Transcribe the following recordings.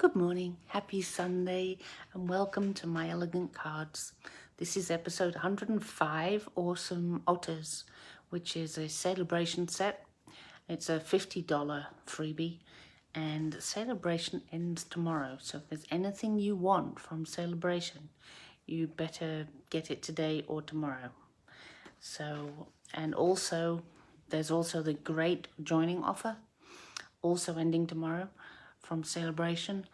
Good morning, happy Sunday, and welcome to my elegant cards. This is episode 105, Awesome Otters, which is a Sale-a-bration set. It's a $50 freebie, and Sale-a-bration ends tomorrow. So if there's anything you want from Sale-a-bration, you better get it today or tomorrow. So, and also, there's also the great joining offer, also ending tomorrow from Sale-a-bration.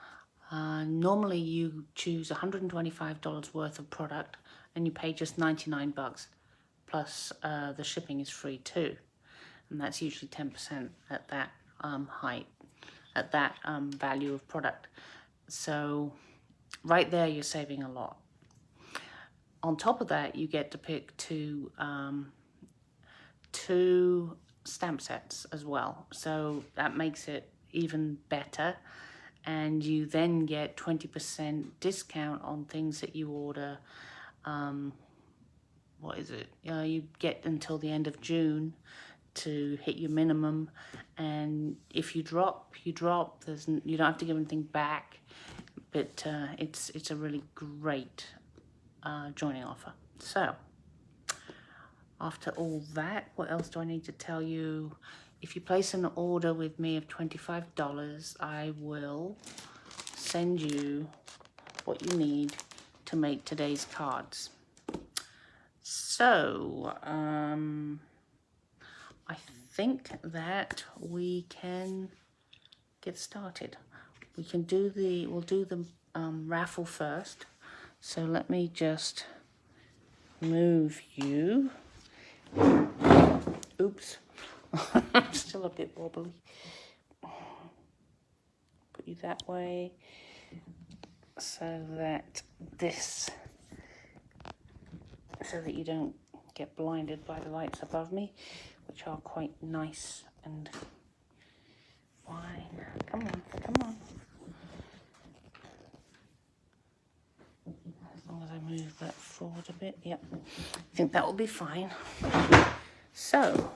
Normally you choose $125 worth of product and you pay just 99 bucks, plus the shipping is free too, and that's usually 10% at that value of product. So right there you're saving a lot. On top of that, you get to pick two stamp sets as well, so that makes it even better. And you then get 20% discount on things that you order. You get until the end of June to hit your minimum, and if you drop, you don't have to give anything back. But it's a really great joining offer. So after all that, what else do I need to tell you? If you place an order with me of $25, I will send you what you need to make today's cards. So, I think that we can get started. We'll do the raffle first. So let me just move you. Oops. I'm still a bit wobbly. Put you that way so that you don't get blinded by the lights above me, which are quite nice and fine. Come on. As long as I move that forward a bit. Yep, I think that will be fine. So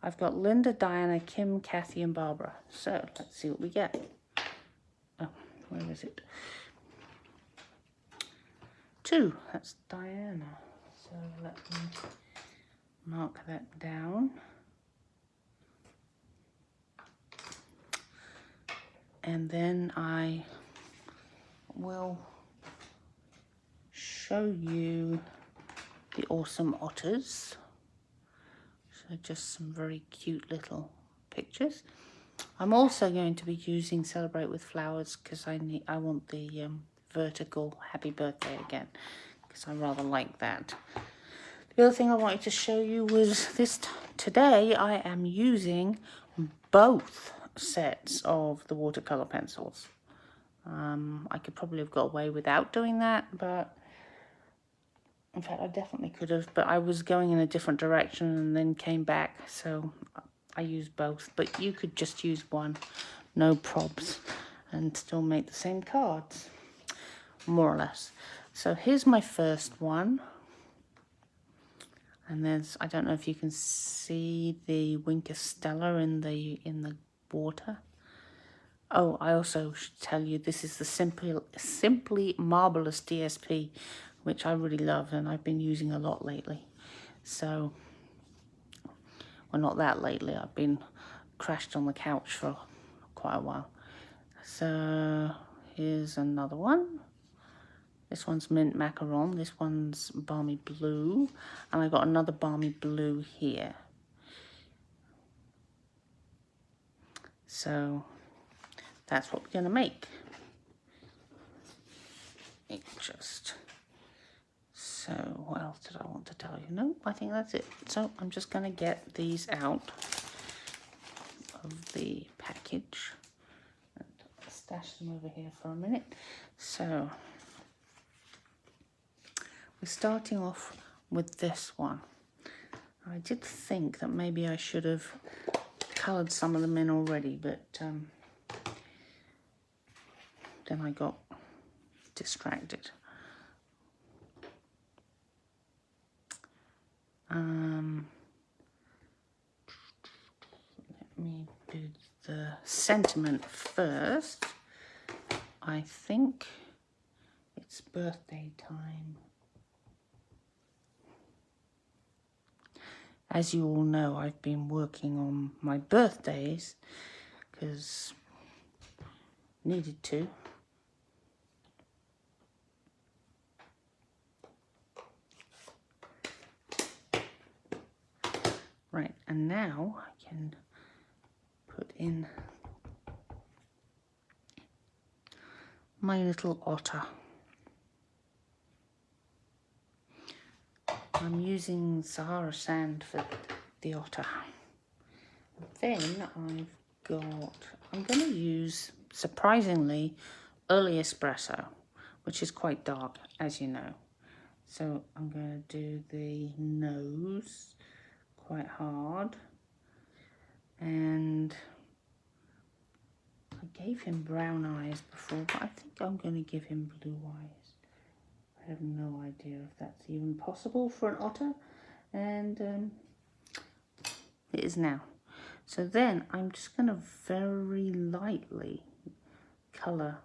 I've got Linda, Diana, Kim, Kathy, and Barbara. So let's see what we get. Oh, where is it? 2. That's Diana. So let me mark that down. And then I will show you the Awesome Otters. So just some very cute little pictures. I'm also going to be using Celebrate with Flowers because I want the vertical happy birthday again, because I rather like that. The other thing I wanted to show you was today I am using both sets of the watercolor pencils. I could probably have got away without doing that, but in fact I definitely could have, but I was going in a different direction and then came back, so I used both. But you could just use one, no probs, and still make the same cards, more or less. So here's my first one. And there's, I don't know if you can see the Winker Stella in the water. Oh, I also should tell you this is the Simply Marbleous DSP, which I really love and I've been using a lot lately. So, well, not that lately. I've been crashed on the couch for quite a while. So here's another one. This one's mint macaron, this one's balmy blue, and I got another balmy blue here. So that's what we're going to make. So what else did I want to tell you? No, I think that's it. So I'm just going to get these out of the package and stash them over here for a minute. So we're starting off with this one. I did think that maybe I should have coloured some of them in already, but then I got distracted. Let me do the sentiment first. I think it's birthday time. As you all know, I've been working on my birthdays because needed to. Right, and now I can put in my little otter. I'm using Sahara sand for the otter. Then I'm going to use, surprisingly, early espresso, which is quite dark, as you know. So I'm going to do the nose quite hard. And I gave him brown eyes before, but I think I'm going to give him blue eyes. I have no idea if that's even possible for an otter, and it is now. So then I'm just going to very lightly colour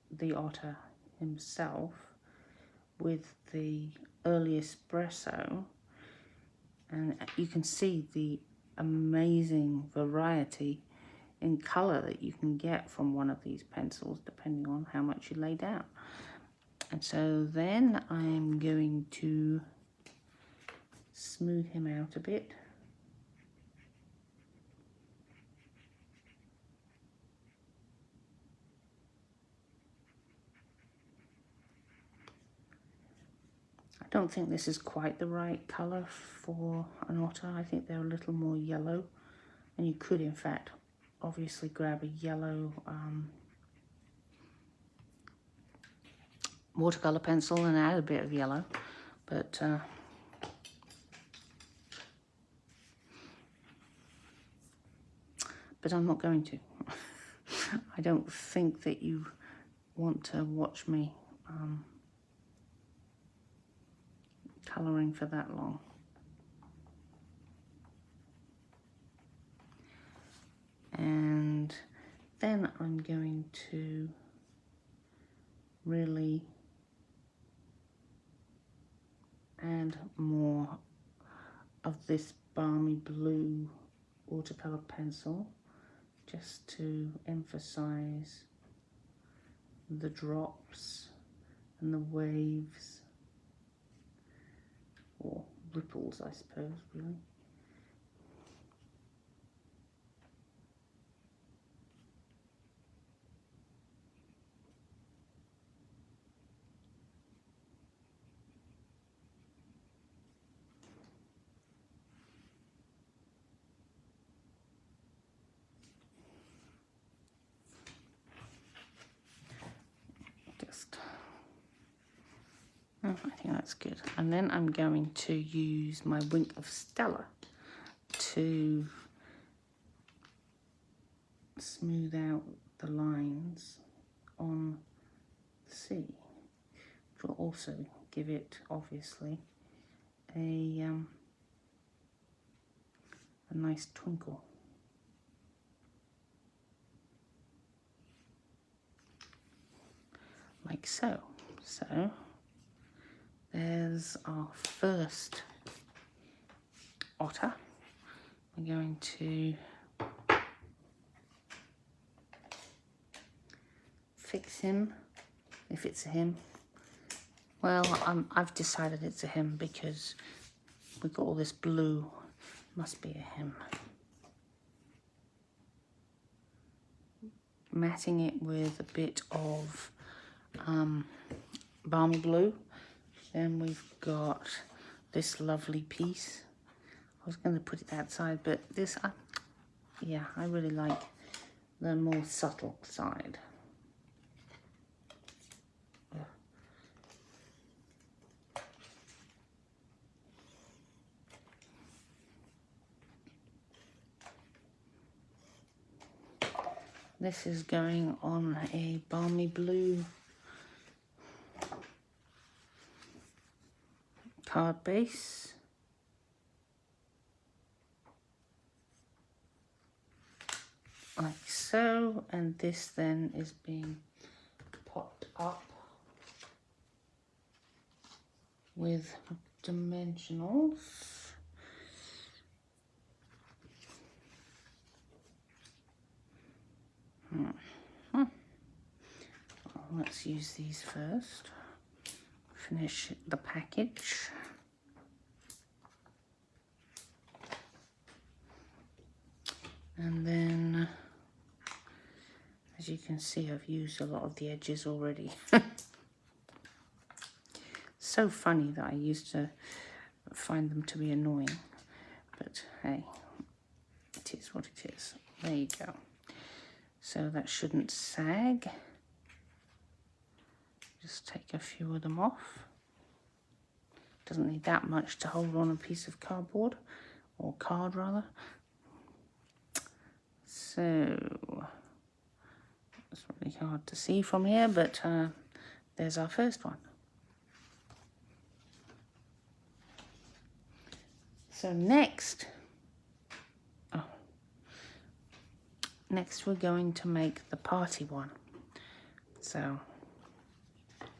the otter himself with the early espresso, and you can see the amazing variety in colour that you can get from one of these pencils depending on how much you lay down. And so then I'm going to smooth him out a bit. I don't think this is quite the right colour for an otter. I think they're a little more yellow, and you could in fact obviously grab a yellow watercolour pencil and add a bit of yellow, but I'm not going to. I don't think that you want to watch me colouring for that long. And then I'm going to really add more of this balmy blue watercolour pencil just to emphasize the drops and the waves, or ripples I suppose, really. I think that's good. And then I'm going to use my Wink of Stella to smooth out the lines on the sea, which will also give it obviously a nice twinkle. Like so. So there's our first otter. I'm going to fix him, if it's a him. Well, I've decided it's a him because we've got all this blue. Must be a him. Matting it with a bit of balmy blue. Then we've got this lovely piece. I was going to put it outside, but this, yeah, I really like the more subtle side. This is going on a balmy blue card base. Like so, and this then is being popped up with dimensionals. Well, let's use these first. Finish the package. And then, as you can see, I've used a lot of the edges already. So funny that I used to find them to be annoying, but hey, it is what it is. There you go. So that shouldn't sag. Just take a few of them off. Doesn't need that much to hold on a piece of cardboard, or card rather. So it's really hard to see from here, but there's our first one. So next we're going to make the party one. So let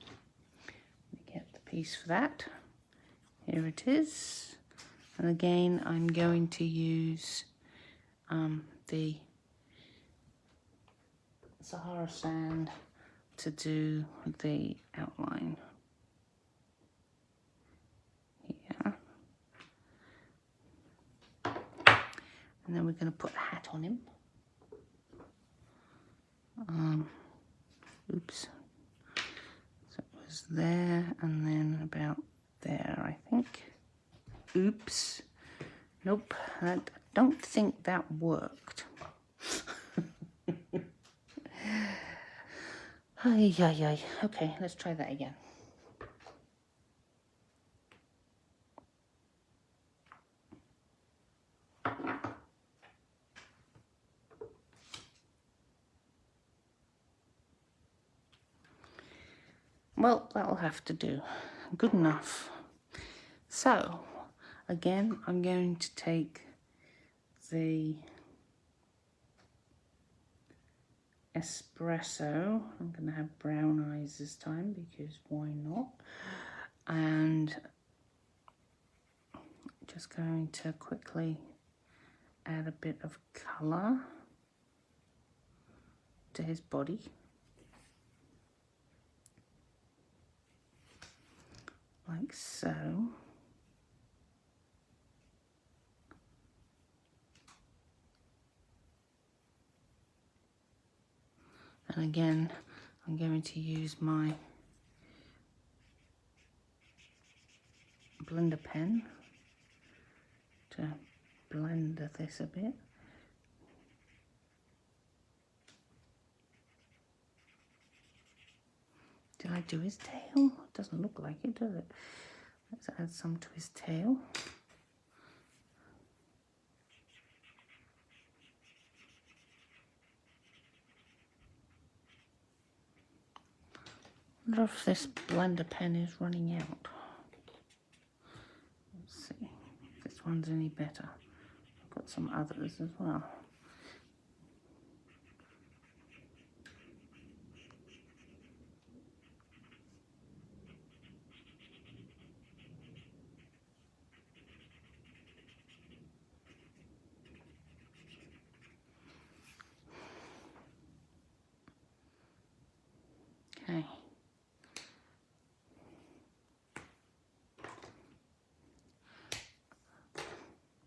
me get the piece for that. Here it is. And again, I'm going to use the Sahara sand to do the outline. Here. And then we're going to put a hat on him. Oops. So it was there and then about there, I think. Oops. Nope, I don't think that worked. Ay, ay, ay. Okay, let's try that again. Well, that'll have to do. Good enough. So, again, I'm going to take the espresso. I'm going to have brown eyes this time because why not? And just going to quickly add a bit of colour to his body. Like so. And again, I'm going to use my blender pen to blend this a bit. Did I do his tail? Doesn't look like it, does it? Let's add some to his tail. I wonder if this blender pen is running out. Let's see if this one's any better. I've got some others as well. Okay.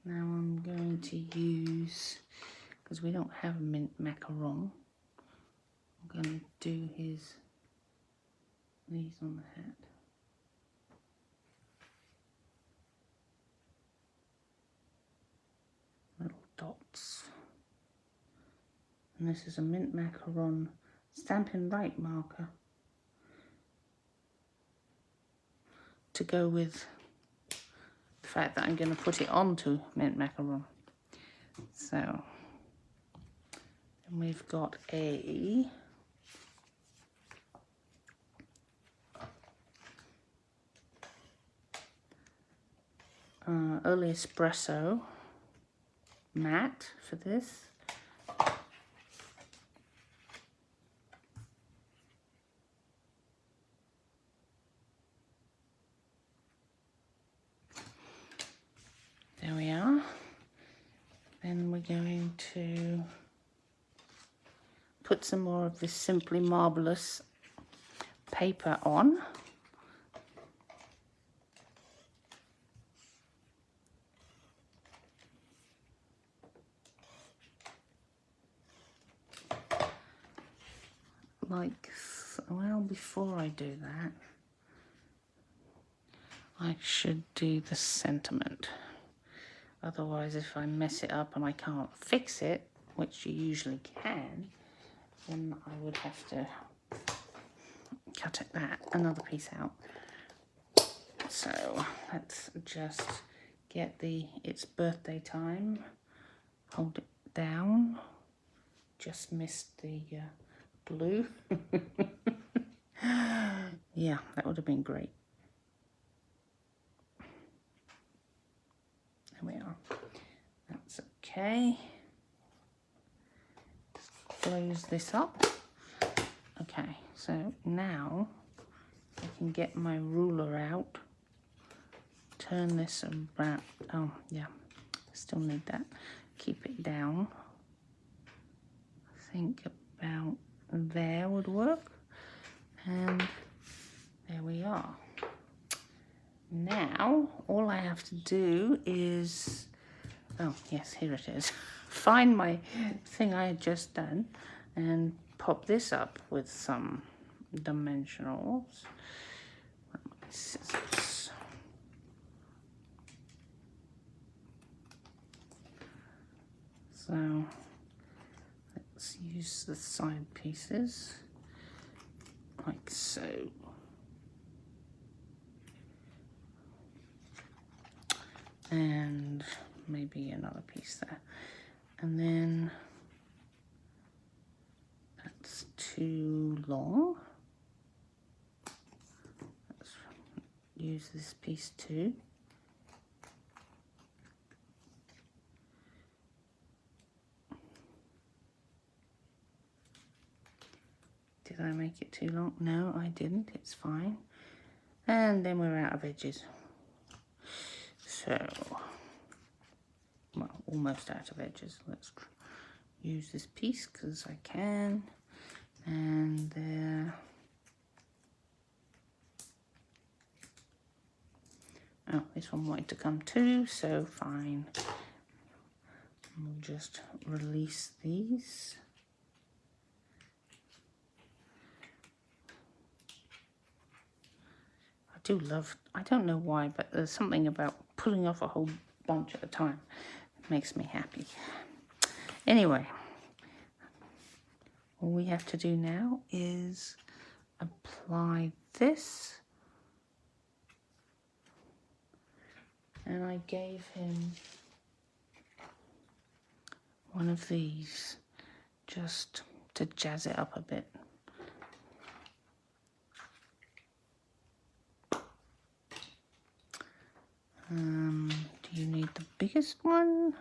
Now I'm going to use, because we don't have mint macaron, I'm going to do these on the hat. Little dots. And this is a mint macaron Stampin' Right marker to go with the fact that I'm going to put it onto mint macaron. So, and we've got a early espresso matte for this. going to put some more of this Simply Marvelous paper on. Well, before I do that, I should do the sentiment. Otherwise, if I mess it up and I can't fix it, which you usually can, then I would have to cut another piece out. So let's just get It's Birthday Time, hold it down, just missed the blue. Yeah, that would have been great. There we are. That's okay. Just close this up. Okay, so now I can get my ruler out, turn this around. Oh yeah, still need that. Keep it down. I think about there would work. And there we are. Now, all I have to do is, oh yes, here it is. Find my thing I had just done and pop this up with some dimensionals. Scissors. So, let's use the side pieces. Like so. And maybe another piece there. And then that's too long. Let's use this piece too. Did I make it too long? No, I didn't. It's fine. And then we're out of edges. So, well, almost out of edges. Let's use this piece because I can. And there. Oh, this one wanted to come too, so fine. We'll just release these. I don't know why, but there's something about pulling off a whole bunch at a time that makes me happy. Anyway, all we have to do now is apply this. And I gave him one of these just to jazz it up a bit. Do you need the biggest one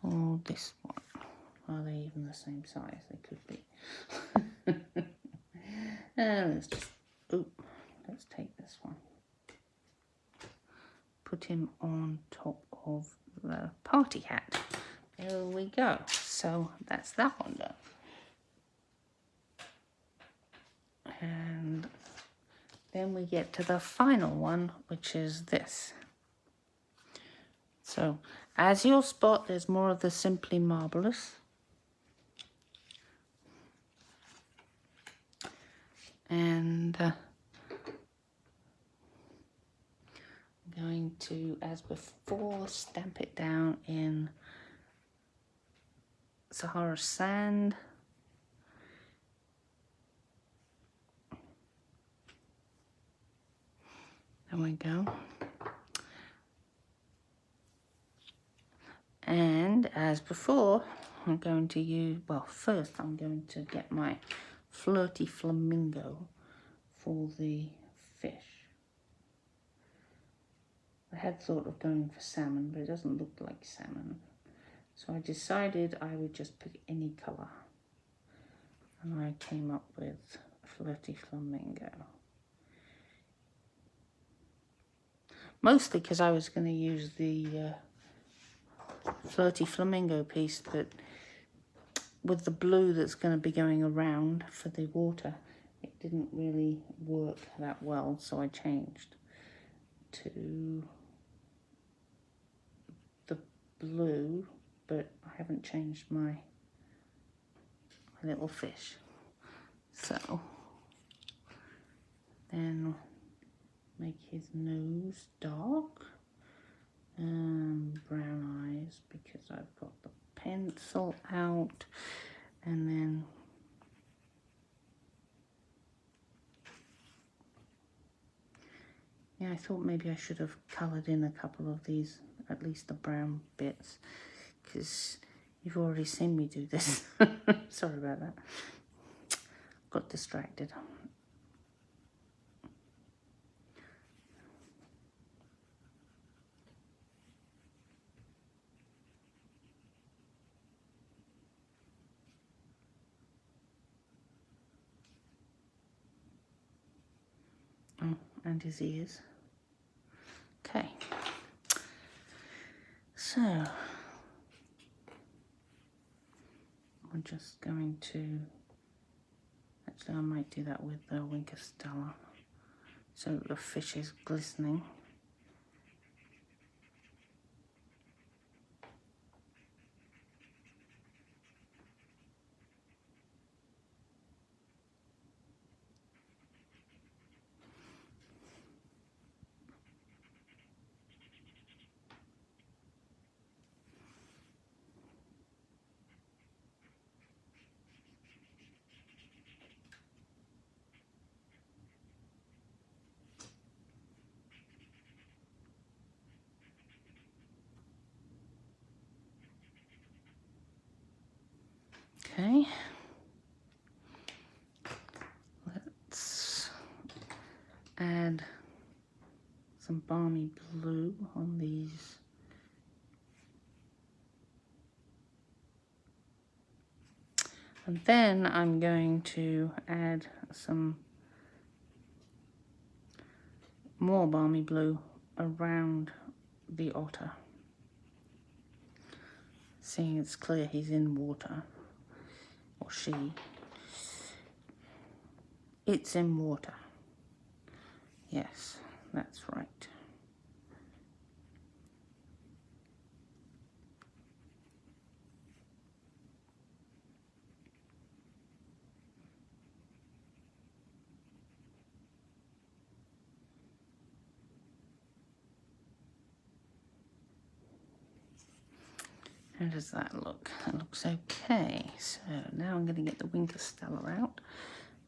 or this one? Are they even the same size? They could be. Let's take this one. Put him on top of the party hat. There we go. So that's that one done. And then we get to the final one, which is this. So, as you'll spot, there's more of the Simply Marvelous. And I'm going to, as before, stamp it down in Sahara sand. There we go. And as before, I'm going to use, well, first I'm going to get my Flirty Flamingo for the fish. I had thought of going for salmon, but it doesn't look like salmon. So I decided I would just pick any colour. And I came up with Flirty Flamingo. Mostly because I was going to use the flirty flamingo piece, but with the blue that's going to be going around for the water, it didn't really work that well, so I changed to the blue, but I haven't changed my little fish. So then make his nose dark and brown eyes, because I've got the pencil out, and then yeah, I thought maybe I should have coloured in a couple of these, at least the brown bits, because you've already seen me do this. Sorry about that. Got distracted. Oh, and his ears. Okay. So I'm just going to, actually I might do that with the Winker Stella, so the fish is glistening. Okay, let's add some balmy blue on these. And then I'm going to add some more balmy blue around the otter. Seeing it's clear he's in water, or she. It's in water. Yes, that's right. How does that look? That looks okay. So now I'm going to get the Winker Stella out,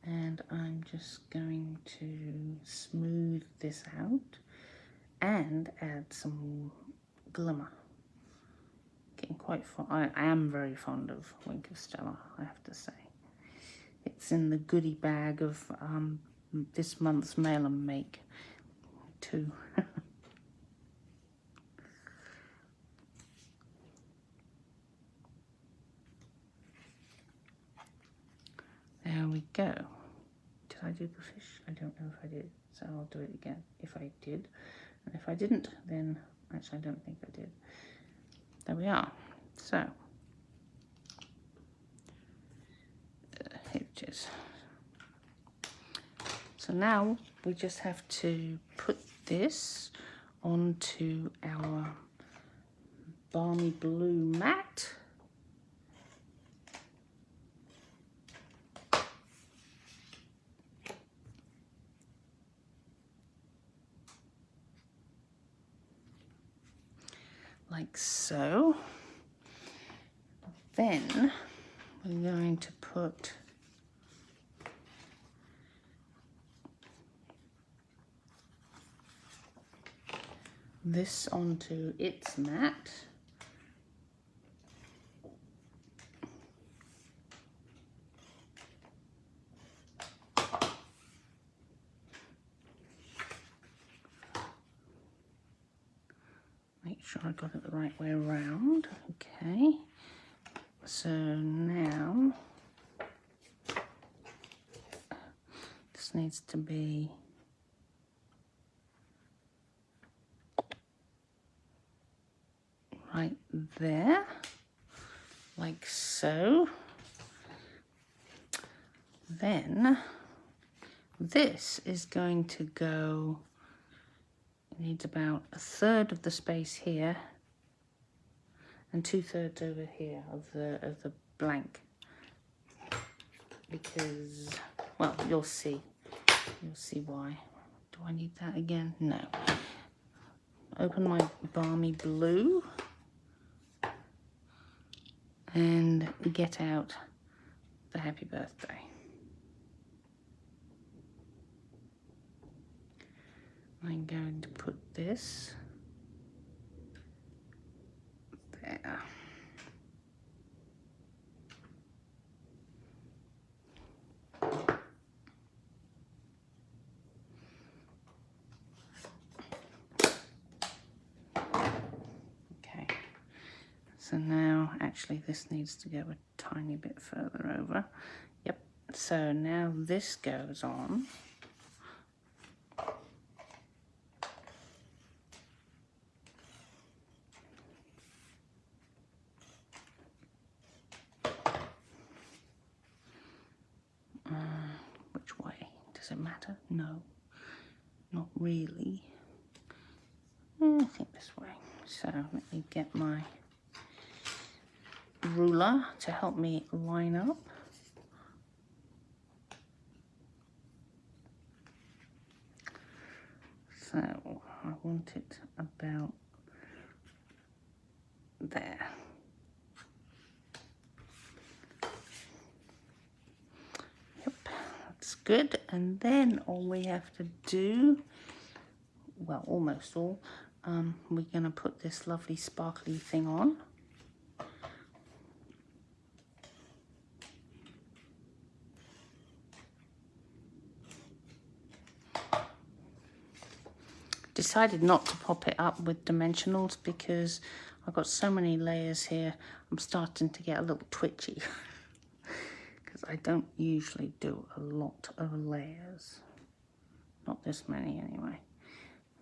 and I'm just going to smooth this out and add some glimmer. Getting quite fond. I am very fond of Winker Stella, I have to say. It's in the goodie bag of this month's Mail and Make too. There we go. Did I do the fish? I don't know if I did, so I'll do it again if I did. And if I didn't, then actually I don't think I did. There we are. So, here it is. So now we just have to put this onto our balmy blue mat. Like so. Then we're going to put this onto its mat. Make sure I got it the right way around. Okay. So now this needs to be right there, like so. Then this is going to go, it needs about 1/3 of the space here and 2/3 over here of the blank, because, well, you'll see why. Do I need that again? No. Open my balmy blue and get out the happy birthday. I'm going to put this there. Okay, so now actually this needs to go a tiny bit further over. Yep, so now this goes on. Which way? Does it matter? No, not really. I think this way. So let me get my ruler to help me line up. So I want it about there. Yep, that's good. And then all we have to do, well, almost all, we're going to put this lovely sparkly thing on. Decided not to pop it up with dimensionals because I've got so many layers here. I'm starting to get a little twitchy because I don't usually do a lot of layers, not this many anyway.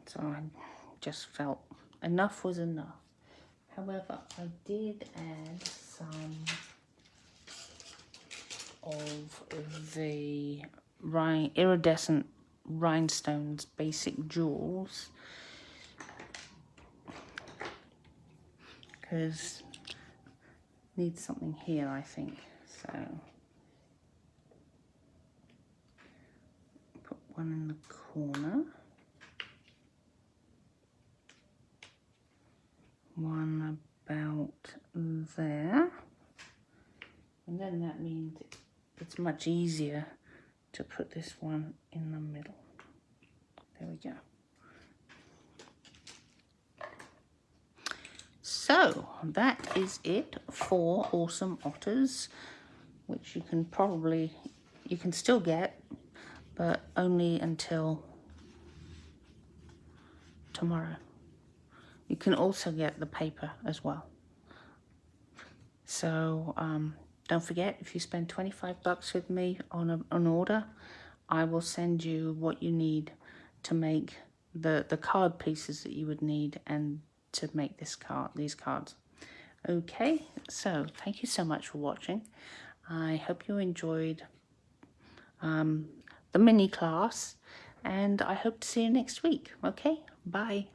So I just felt enough was enough. However, I did add some of the iridescent rhinestones basic jewels, because need something here, I think. So put one in the corner, one about there, and then that means it's much easier to put this one in the middle. There we go. So that is it for Awesome Otters, which you can still get, but only until tomorrow. You can also get the paper as well. So don't forget, if you spend 25 bucks with me on an order, I will send you what you need to make the card pieces that you would need and to make these cards. Okay, so thank you so much for watching. I hope you enjoyed the mini class, and I hope to see you next week. Okay, bye.